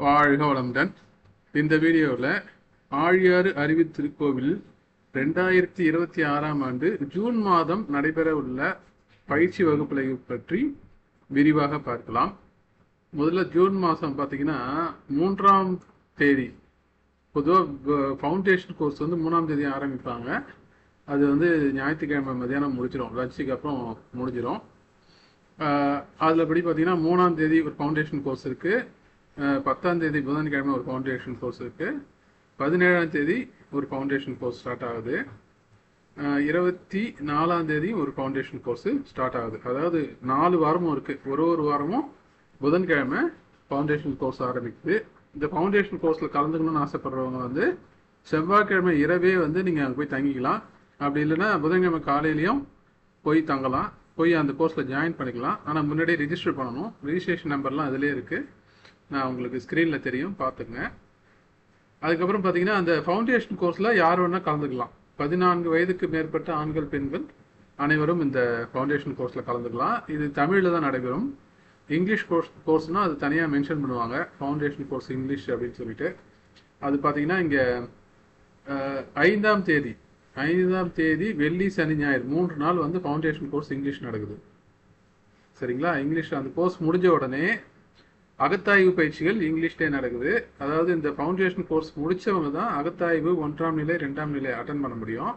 வாழ்க வளமுடன். இந்த வீடியோவில் ஆழியாறு அருவி திருக்கோவில் 2026ஆம் ஆண்டு ஜூன் மாதம் நடைபெற உள்ள பயிற்சி வகுப்புகளை பற்றி விரிவாக பார்க்கலாம். முதல்ல ஜூன் மாதம் பார்த்தீங்கன்னா 3ஆம் தேதி பொதுவாக ஃபவுண்டேஷன் கோர்ஸ் வந்து 3ஆம் தேதி ஆரம்பிப்பாங்க. அது வந்து ஞாயிற்றுக்கிழமை மதியானம் முடிஞ்சிடும், லஞ்சுக்கு அப்புறம் முடிஞ்சிடும். அதில் படி பார்த்தீங்கன்னா 3ஆம் தேதி ஒரு ஃபவுண்டேஷன் கோர்ஸ் இருக்குது, 10ஆம் தேதி புதன்கிழமை ஒரு ஃபவுண்டேஷன் கோர்ஸ் இருக்குது, 17ஆம் தேதி ஒரு ஃபவுண்டேஷன் கோர்ஸ் ஸ்டார்ட் ஆகுது, 24ஆம் தேதி ஒரு ஃபவுண்டேஷன் கோர்ஸ் ஸ்டார்ட் ஆகுது. அதாவது 4 வாரமும் இருக்குது. ஒரு வாரமும் புதன்கிழமை ஃபவுண்டேஷன் கோர்ஸ் ஆரம்பிக்குது. இந்த ஃபவுண்டேஷன் கோர்ஸில் கலந்துக்கணும்னு ஆசைப்படுறவங்க வந்து செவ்வாய்க்கிழமை இரவே வந்து நீங்கள் அங்கே போய் தங்கிக்கலாம். அப்படி இல்லைன்னா புதன்கிழமை காலையிலையும் போய் தங்கலாம், போய் அந்த கோர்ஸில் ஜாயின் பண்ணிக்கலாம். ஆனால் முன்னாடியே ரிஜிஸ்டர் பண்ணணும். ரிஜிஸ்ட்ரேஷன் நம்பர்லாம் அதிலே இருக்குது, நான் உங்களுக்கு ஸ்க்ரீனில் தெரியும், பார்த்துங்க. அதுக்கப்புறம் பார்த்தீங்கன்னா அந்த ஃபவுண்டேஷன் கோர்ஸில் யார் வேணால் கலந்துக்கலாம். 14 வயதுக்கு மேற்பட்ட ஆண்கள் பெண்கள் அனைவரும் இந்த ஃபவுண்டேஷன் கோர்ஸில் கலந்துக்கலாம். இது தமிழில் தான் நடைபெறும். இங்கிலீஷ் கோர்ஸ்னால் அது தனியாக மென்ஷன் பண்ணுவாங்க, ஃபவுண்டேஷன் கோர்ஸ் இங்கிலீஷ் அப்படின்னு சொல்லிட்டு. அது பார்த்தீங்கன்னா இங்கே 5ஆம் தேதி வெள்ளி சனி ஞாயிறு 3 நாள் வந்து ஃபவுண்டேஷன் கோர்ஸ் இங்கிலீஷ் நடக்குது. சரிங்களா? இங்கிலீஷ் அந்த கோர்ஸ் முடிஞ்ச உடனே அகத்தாய்வு பயிற்சிகள் இங்கிலீஷ்லேயே நடக்குது. அதாவது இந்த ஃபவுண்டேஷன் கோர்ஸ் முடித்தவங்க தான் அகத்தாய்வு 1ஆம் நிலை 2ஆம் நிலை அட்டன் பண்ண முடியும்.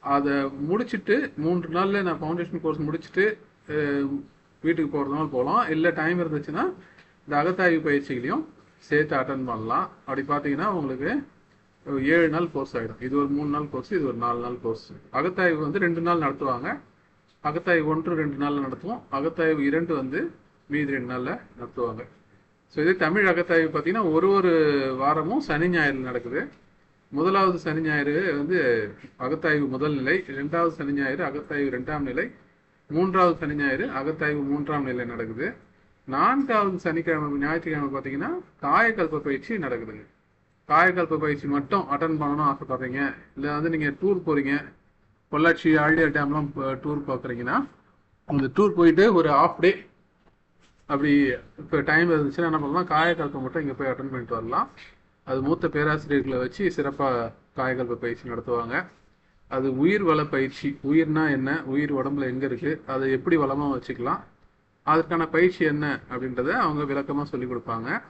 அதை முடிச்சுட்டு 3 நாளில் நான் ஃபவுண்டேஷன் கோர்ஸ் முடிச்சுட்டு வீட்டுக்கு போகிறதுனால போகலாம். இல்லை டைம் இருந்துச்சுன்னா இந்த அகத்தாய்வு பயிற்சிகளையும் சேர்த்து அட்டன் பண்ணலாம். அப்படி பார்த்தீங்கன்னா உங்களுக்கு 7 நாள் கோர்ஸ் ஆகிடும். இது ஒரு 3 நாள் கோர்ஸ், இது ஒரு 4 நாள் கோர்ஸ். அகத்தாய்வு வந்து 2 நாள் நடத்துவாங்க. அகத்தாய்வு 1 2 நாளில் நடத்துவோம். அகத்தாய்வு 2 வந்து மீதி 2 நாளில் நடத்துவாங்க. ஸோ இதே தமிழ் அகத்தாய்வு பார்த்தீங்கன்னா ஒரு வாரமும் சனி ஞாயிறு நடக்குது. முதலாவது சனி ஞாயிறு வந்து அகத்தாய்வு முதல் நிலை, 2வது சனி ஞாயிறு அகத்தாய்வு 2ஆம் நிலை, 3வது சனி ஞாயிறு அகத்தாய்வு 3ஆம் நிலை நடக்குது. 4வது சனிக்கிழமை ஞாயிற்றுக்கிழமை பார்த்தீங்கன்னா காயக்கல்ப பயிற்சி நடக்குதுங்க. காயக்கல்ப பயிற்சி மட்டும் அட்டன் பண்ணணும்னு ஆசைப்படுறீங்க, இல்லை வந்து நீங்கள் டூர் போகிறீங்க, பொள்ளாச்சி ஆழியார் டேம்லாம் டூர் பார்க்குறீங்கன்னா அந்த டூர் போயிட்டு ஒரு ஹாஃப் டே அப்படி இப்போ டைம் இருந்துச்சுன்னா என்ன பண்ணலாம், காயக்கல்பம் மட்டும் இங்கே போய் அட்டன் பண்ணிட்டு வரலாம். அது மூத்த பேராசிரியர்களை வச்சு சிறப்பாக காயக்கல்ப பயிற்சி நடத்துவாங்க. அது உயிர் வள பயிற்சி. உயிர்னா என்ன, உயிர் உடம்புல எங்கே இருக்குது, அதை எப்படி வளமாக வச்சுக்கலாம், அதற்கான பயிற்சி என்ன அப்படின்றத அவங்க விளக்கமாக சொல்லி கொடுப்பாங்க.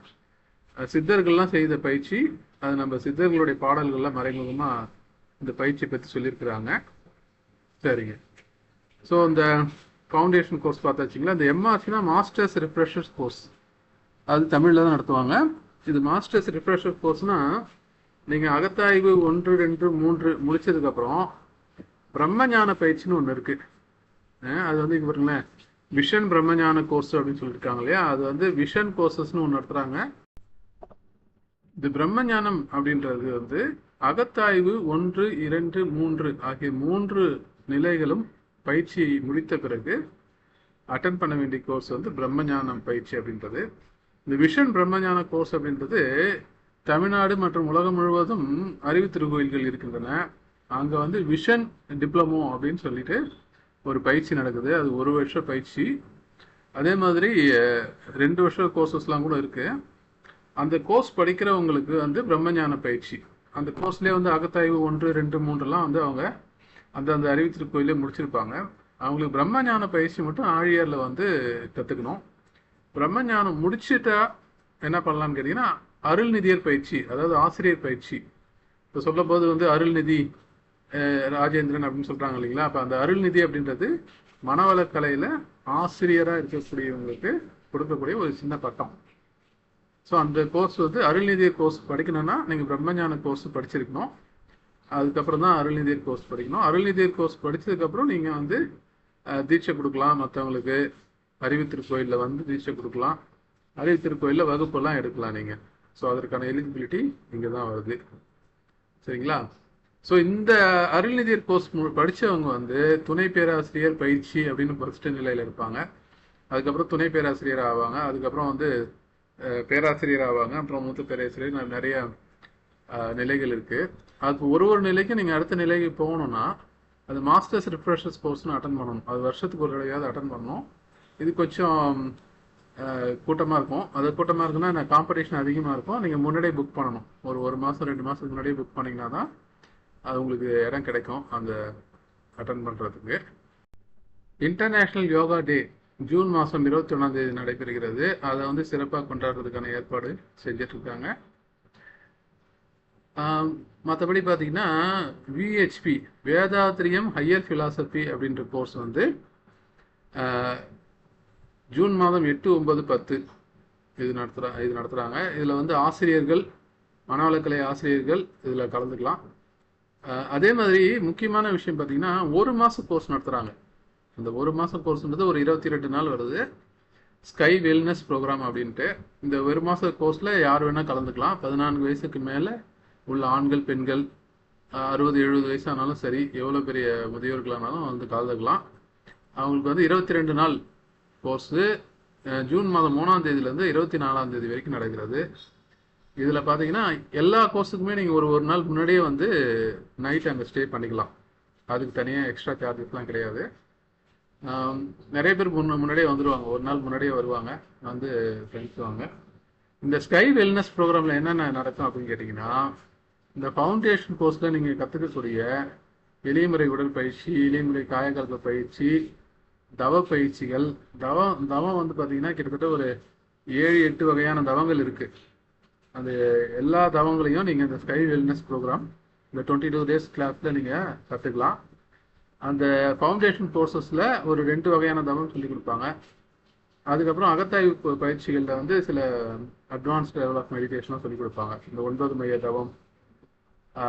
சித்தர்கள்லாம் செய்த பயிற்சி, அது நம்ம சித்தர்களுடைய பாடல்கள்லாம் மறைமுகமாக இந்த பயிற்சியை பற்றி சொல்லியிருக்கிறாங்க. சரிங்க. ஸோ இந்த ஃபவுண்டேஷன் கோர்ஸ் பார்த்தாச்சுங்களா. இந்த எம்ஆர்சினா மாஸ்டர்ஸ் ரிஃப்ரெஷர்ஸ் கோர்ஸ், அது தமிழில் தான் நடத்துவாங்க. இது மாஸ்டர்ஸ் ரிஃப்ரெஷர் கோர்ஸ்னால் நீங்கள் அகத்தாய்வு 1 2 3 முடிச்சதுக்கப்புறம் பிரம்மஞான பயிற்சின்னு ஒன்று இருக்குது. அது வந்து இங்கே பாருங்களேன், விஷன் பிரம்மஞான கோர்ஸ் அப்படின்னு சொல்லியிருக்காங்க இல்லையா, அது வந்து விஷன் கோர்சஸ்ன்னு ஒன்று நடத்துகிறாங்க. இது பிரம்மஞானம் அப்படின்றது வந்து அகத்தாய்வு 1 2 3 ஆகிய 3 நிலைகளும் பயிற்சி முடித்த பிறகு அட்டன் பண்ண வேண்டிய கோர்ஸ் வந்து பிரம்மஞானம் பயிற்சி அப்படின்றது. இந்த விஷன் பிரம்மஞான கோர்ஸ் அப்படின்றது தமிழ்நாடு மற்றும் உலகம் முழுவதும் அறிவு திருக்கோயில்கள் இருக்கின்றன. அங்கே வந்து விஷன் டிப்ளமோ அப்படின்னு சொல்லிட்டு ஒரு பயிற்சி நடக்குது. அது 1 வருஷ பயிற்சி. அதே மாதிரி 2 வருஷ கோர்சஸ்லாம் கூட இருக்குது. அந்த கோர்ஸ் படிக்கிறவங்களுக்கு வந்து பிரம்மஞான பயிற்சி. அந்த கோர்ஸ்லேயே வந்து அகத்தாய்வு 1 2 3 வந்து அவங்க அந்த அறிவு திருக்கோயிலே முடிச்சிருப்பாங்க. அவங்களுக்கு பிரம்மஞான பயிற்சி மட்டும் ஆழியாரில் வந்து கற்றுக்கணும். பிரம்மஞானம் முடிச்சுட்டா என்ன பண்ணலான்னு கேட்டிங்கன்னா அருள்நிதியர் பயிற்சி, அதாவது ஆசிரியர் பயிற்சி. இப்போ சொல்லும் போது வந்து அருள்நிதி ராஜேந்திரன் அப்படின்னு சொல்கிறாங்க இல்லைங்களா. அப்போ அந்த அருள்நிதி அப்படின்றது மனவளக்கலையில் ஆசிரியராக இருக்கக்கூடியவங்களுக்கு கொடுக்கக்கூடிய ஒரு சின்ன பட்டம். ஸோ அந்த கோர்ஸ் வந்து அருள்நிதியர் கோர்ஸ் படிக்கணும்னா நீங்கள் பிரம்மஞான கோர்ஸ் படிச்சிருக்கணும். அதுக்கப்புறம் தான் அருள்நிதியர் கோர்ஸ் படிக்கணும். அருள்நிதியர் கோர்ஸ் படித்ததுக்கப்புறம் நீங்கள் வந்து தீட்சை கொடுக்கலாம். மற்றவங்களுக்கு அறிவு திருக்கோயிலில் வந்து தீட்சை கொடுக்கலாம். அறிவு திருக்கோயிலில் வகுப்பெல்லாம் எடுக்கலாம் நீங்கள். ஸோ அதற்கான எலிஜிபிலிட்டி இங்கே தான் வருது. சரிங்களா? ஸோ இந்த அருள்நிதியர் கோர்ஸ் படித்தவங்க வந்து துணை பேராசிரியர் பயிற்சி அப்படின்னு ஃபர்ஸ்ட் நிலையில் இருப்பாங்க. அதுக்கப்புறம் துணை பேராசிரியர் ஆவாங்க. அதுக்கப்புறம் வந்து பேராசிரியர் ஆவாங்க. அப்புறம் மூத்த பேராசிரியர் நிறைய நிலைகள் இருக்குது. அது ஒரு நிலைக்கு நீங்கள் அடுத்த நிலைக்கு போகணுன்னா அது மாஸ்டர்ஸ் ரிஃப்ரெஷர்ஸ் கோர்ஸ்னு அட்டன் பண்ணணும். அது வருஷத்துக்கு ஒரு தடவையாவது அட்டன் பண்ணணும். இது கொஞ்சம் கூட்டமாக இருக்கும். அது கூட்டமாக இருக்குன்னா காம்படிஷன் அதிகமாக இருக்கும். நீங்கள் முன்னாடியே புக் பண்ணணும். ஒரு மாதம் 2 மாதத்துக்கு முன்னாடியே புக் பண்ணிங்கன்னா தான் அது உங்களுக்கு இடம் கிடைக்கும் அந்த அட்டன் பண்ணுறதுக்கு. இன்டர்நேஷ்னல் யோகா டே ஜூன் மாதம் 21 நடைபெறுகிறது. அதை வந்து சிறப்பாக கொண்டாடுறதுக்கான ஏற்பாடு செஞ்சிட்ருக்காங்க. மற்றபடி பார்த்தீங்கன்னா விஹெச்பி வேதாத்ரியம் ஹையர் ஃபிலாசபி அப்படின்ற கோர்ஸ் வந்து ஜூன் மாதம் 8, 9, 10 இது நடத்துகிறாங்க. இதில் வந்து ஆசிரியர்கள், மனவளக்கலை ஆசிரியர்கள் இதில் கலந்துக்கலாம். அதே மாதிரி முக்கியமான விஷயம் பார்த்தீங்கன்னா 1 மாத கோர்ஸ் நடத்துகிறாங்க. அந்த 1 மாத கோர்ஸ்ன்றது ஒரு 22 நாள் வருது. ஸ்கை வெல்னஸ் ப்ரோக்ராம் அப்படின்ட்டு. இந்த 1 மாத கோர்ஸில் யார் வேணால் கலந்துக்கலாம். 14 வயசுக்கு மேலே உள்ள ஆண்கள், பெண்கள், 60, 70 வயசானாலும் சரி, எவ்வளோ பெரிய முதியோர்களானாலும் வந்து கலந்துக்கலாம். அவங்களுக்கு வந்து 22 நாள் கோர்ஸு ஜூன் மாதம் 3ஆம் தேதியிலேருந்து 24ஆம் தேதி வரைக்கும் நடக்கிறது. இதில் பார்த்தீங்கன்னா எல்லா கோர்ஸுக்குமே நீங்கள் ஒரு நாள் முன்னாடியே வந்து நைட் அங்கே ஸ்டே பண்ணிக்கலாம். அதுக்கு தனியாக எக்ஸ்ட்ரா சார்ஜஸ்லாம் கிடையாது. நிறைய பேர் முன்னாடியே வந்துடுவாங்க, ஒரு நாள் முன்னாடியே வருவாங்க, வந்து ஃப்ரெண்ட்ஸுவாங்க. இந்த ஸ்கை வெல்னஸ் ப்ரோக்ராமில் என்னென்ன நடக்கும் அப்படின்னு கேட்டிங்கன்னா, இந்த ஃபவுண்டேஷன் கோர்ஸில் நீங்கள் கற்றுக்கக்கூடிய எளிமுறை உடற்பயிற்சி, எளிமுறை காயகல்ப பயிற்சி, தவ பயிற்சிகள், தவம் வந்து பார்த்தீங்கன்னா கிட்டத்தட்ட ஒரு 7-8 வகையான தவங்கள் இருக்குது. அந்த எல்லா தவங்களையும் நீங்கள் இந்த ஸ்கை வெல்னஸ் ப்ரோக்ராம் இந்த 22 டேஸ் கிளாஸில் நீங்கள் கற்றுக்கலாம். அந்த ஃபவுண்டேஷன் கோர்சஸில் ஒரு 2 வகையான தவம் சொல்லி கொடுப்பாங்க. அதுக்கப்புறம் அகத்தாய்வு பயிற்சிகளில் வந்து சில அட்வான்ஸ்ட் லெவல் ஆஃப் மெடிடேஷனாக சொல்லி கொடுப்பாங்க. இந்த 9 மைய தவம்,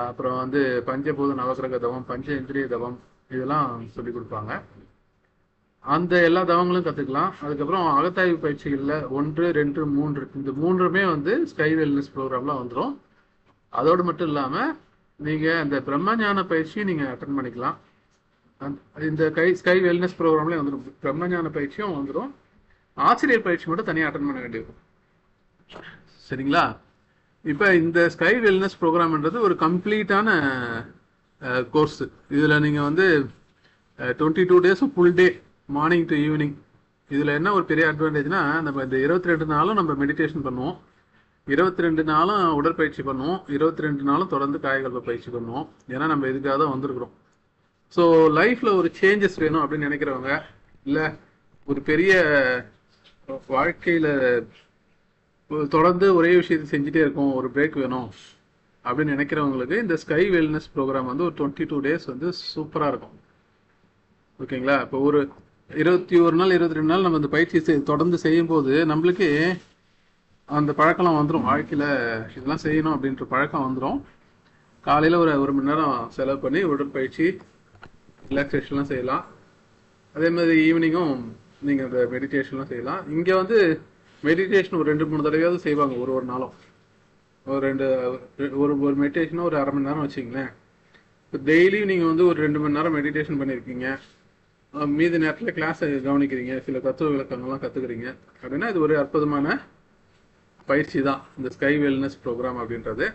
அப்புறம் வந்து பஞ்சபூத நவகிரக தவம், பஞ்ச இந்திரிய தவம், இதெல்லாம் சொல்லி கொடுப்பாங்க. அந்த எல்லா தவங்களும் கற்றுக்கலாம். அதுக்கப்புறம் அகத்தாய்வு பயிற்சிகளில் 1, 2, 3 இந்த 3மே வந்து ஸ்கை வெல்னஸ் ப்ரோக்ராமில் வந்துடும். அதோடு மட்டும் இல்லாமல் நீங்கள் அந்த பிரம்மஞான பயிற்சியும் நீங்கள் அட்டன் பண்ணிக்கலாம். இந்த ஸ்கை வெல்னஸ் ப்ரோக்ராம்லேயே வந்துடும். பிரம்மஞான பயிற்சியும் வந்துடும். ஆசிரியர் பயிற்சி மட்டும் தனியாக அட்டன் பண்ண வேண்டியது. சரிங்களா? இப்போ இந்த ஸ்கை வெல்னஸ் ப்ரோக்ராம்ன்றது ஒரு கம்ப்ளீட்டான கோர்ஸு. இதில் நீங்கள் வந்து 22 டேஸும் full day, morning to evening. இதில் என்ன ஒரு பெரிய அட்வான்டேஜ்னா, நம்ம இந்த 22 நாளும் நம்ம மெடிடேஷன் பண்ணுவோம், 22 நாளும் உடற்பயிற்சி பண்ணுவோம், 22 நாளும் தொடர்ந்து காயகல்ப பயிற்சி பண்ணுவோம். ஏன்னா நம்ம இதுக்காக தான் வந்திருக்கிறோம். ஸோ லைஃப்பில் ஒரு சேஞ்சஸ் வேணும் அப்படின்னு நினைக்கிறவங்க, இல்லை ஒரு பெரிய வாழ்க்கையில் தொடர்ந்து ஒரே விஷயத்தை செஞ்சுட்டே இருக்கும், ஒரு பிரேக் வேணும் அப்படின்னு நினைக்கிறவங்களுக்கு இந்த ஸ்கை வெல்னஸ் ப்ரோக்ராம் வந்து ஒரு 22 டேஸ் வந்து சூப்பராக இருக்கும். ஓகேங்களா? இப்போ ஒரு 21 நாள் 22 நாள் நம்ம இந்த பயிற்சி தொடர்ந்து செய்யும்போது நம்மளுக்கு அந்த பழக்கம்லாம் வந்துடும். வாழ்க்கையில் இதெல்லாம் செய்யணும் அப்படின்ற பழக்கம் வந்துடும். காலையில் ஒரு மணி நேரம் செலவு பண்ணி உடற்பயிற்சி, ரிலாக்ஸேஷன்லாம் செய்யலாம். அதே மாதிரி ஈவினிங்கும் நீங்கள் இந்த மெடிடேஷன்லாம் செய்யலாம். இங்கே வந்து மெடிடேஷன் ஒரு 2-3 தடவையாவது செய்வாங்க ஒரு நாளும். ஒரு மெடிடேஷனும் ஒரு அரை மணி நேரம் வச்சுங்களேன். இப்போ டெய்லியும் நீங்கள் வந்து ஒரு 2 மணி நேரம் மெடிடேஷன் பண்ணியிருக்கீங்க, மீதி நேரத்தில் கிளாஸை கவனிக்கிறீங்க, சில தத்துவ விளக்கங்கள்லாம் கற்றுக்குறீங்க அப்படின்னா இது ஒரு அற்புதமான பயிற்சி தான் இந்த ஸ்கை வெல்னஸ் ப்ரோக்ராம் அப்படின்றது.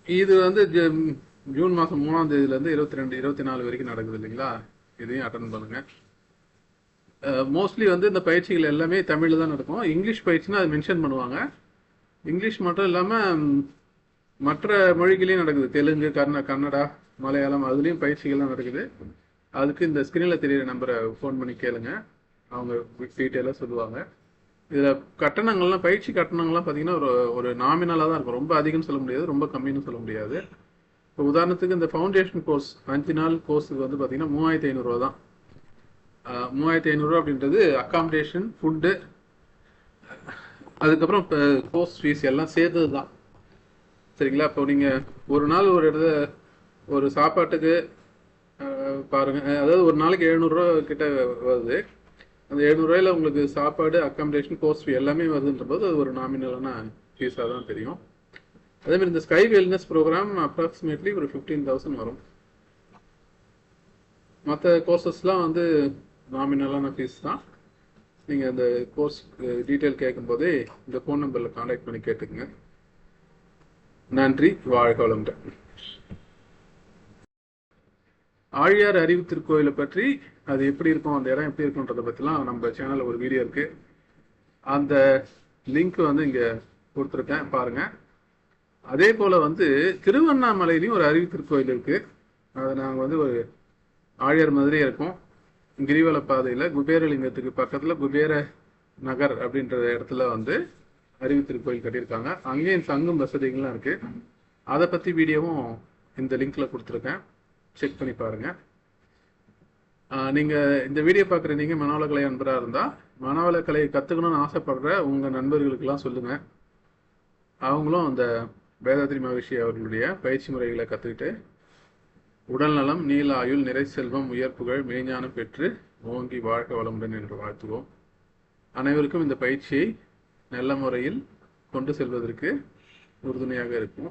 இது வந்து ஜூன் மாதம் 3ஆம் தேதியிலேருந்து 22-24 வரைக்கும் நடக்குது இல்லைங்களா? இதையும் அட்டன் பண்ணுங்கள். மோஸ்ட்லி வந்து இந்த பயிற்சிகள் எல்லாமே தமிழில் தான் நடக்கும். இங்கிலீஷ் பயிற்சினா அது மென்ஷன் பண்ணுவாங்க. இங்கிலீஷ் மட்டும் இல்லாமல் மற்ற மொழிகளையும் நடக்குது. தெலுங்கு, கன்னடா, மலையாளம், அதுலேயும் பயிற்சிகள்லாம் நடக்குது. அதுக்கு இந்த ஸ்க்ரீனில் தெரியிற நம்பரை ஃபோன் பண்ணி கேளுங்க, அவங்க டீட்டெயிலாக சொல்லுவாங்க. இதில் கட்டணங்கள்லாம், பயிற்சி கட்டணங்கள்லாம் பார்த்தீங்கன்னா ஒரு நாமினலாக தான் இருக்கும். ரொம்ப அதிகம்னு சொல்ல முடியாது, ரொம்ப கம்மின்னு சொல்ல முடியாது. இப்போ உதாரணத்துக்கு இந்த ஃபவுண்டேஷன் கோர்ஸ் 5 நாள் கோர்ஸுக்கு வந்து பார்த்தீங்கன்னா 3500 ரூபா தான். 3500 ரூபா அப்படின்றது அக்காமடேஷன், ஃபுட்டு, அதுக்கப்புறம் இப்போ கோர்ஸ் ஃபீஸ் எல்லாம் சேர்த்தது தான். சரிங்களா? இப்போ நீங்கள் ஒரு நாள் ஒரு இடத்துல ஒரு சாப்பாட்டுக்கு பாருங்கள், அதாவது ஒரு நாளைக்கு 700 ரூபா கிட்ட வருது. அந்த 700 ரூபாயில் உங்களுக்கு சாப்பாடு, அக்காமடேஷன், கோர்ஸ் ஃபீ எல்லாமே வருதுன்ற போது அது ஒரு நாமினலான ஃபீஸாக தான் தெரியும். அதேமாதிரி இந்த ஸ்கை வெல்னஸ் ப்ரோக்ராம் அப்ராக்சிமேட்லி ஒரு 15,000 வரும். மற்ற கோர்சஸ்லாம் வந்து நாமினலான ஃபீஸ் தான். நீங்கள் அந்த கோர்ஸ் டீட்டெயில் கேட்கும்போதே இந்த ஃபோன் நம்பரில் கான்டாக்ட் பண்ணி கேட்டுக்குங்க. நன்றி. வாழ்க வளமுடன். ஆழியார் அறிவு திருக்கோயிலை பற்றி அது எப்படி இருக்கும், அந்த இடம் எப்படி இருக்குன்றதை பற்றிலாம் நம்ம சேனலில் ஒரு வீடியோ இருக்கு. அந்த லிங்க் வந்து இங்கே கொடுத்துருக்கேன் பாருங்க. அதே போல வந்து திருவண்ணாமலையிலையும் ஒரு அறிவு திருக்கோயில் இருக்கு. அது நாங்கள் வந்து ஒரு ஆழியார் மாதிரியே இருக்கும். கிரிவல பாதையில் குபேரலிங்கத்துக்கு பக்கத்தில் குபேர நகர் அப்படின்ற இடத்துல வந்து அறிவு திருக்கோயில் கட்டியிருக்காங்க. அங்கேயும் தங்கும் வசதிகள்லாம் இருக்கு. அதை பற்றி வீடியோவும் இந்த லிங்க்ல கொடுத்துருக்கேன், செக் பண்ணி பாருங்க. நீங்க இந்த வீடியோ பார்க்குற நீங்க மனவள கலை நண்பராக இருந்தால் மனவள கலையை கற்றுக்கணும்னு ஆசைப்படுற உங்க நண்பர்களுக்கெல்லாம் சொல்லுங்க. அவங்களும் அந்த வேதாத்ரி மகரிஷி அவர்களுடைய பயிற்சி முறைகளை கற்றுக்கிட்டு உடல் நலம், நீல ஆயுள், நிறை செல்வம், உயர் புகழ், மெய்ஞானம் பெற்று ஓங்கி வாழ்க வளமுடன் என்று வாழ்த்துவோம். அனைவருக்கும் இந்த பயிற்சியை நல்ல முறையில் கொண்டு செல்வதற்கு உறுதுணையாக இருக்கும்.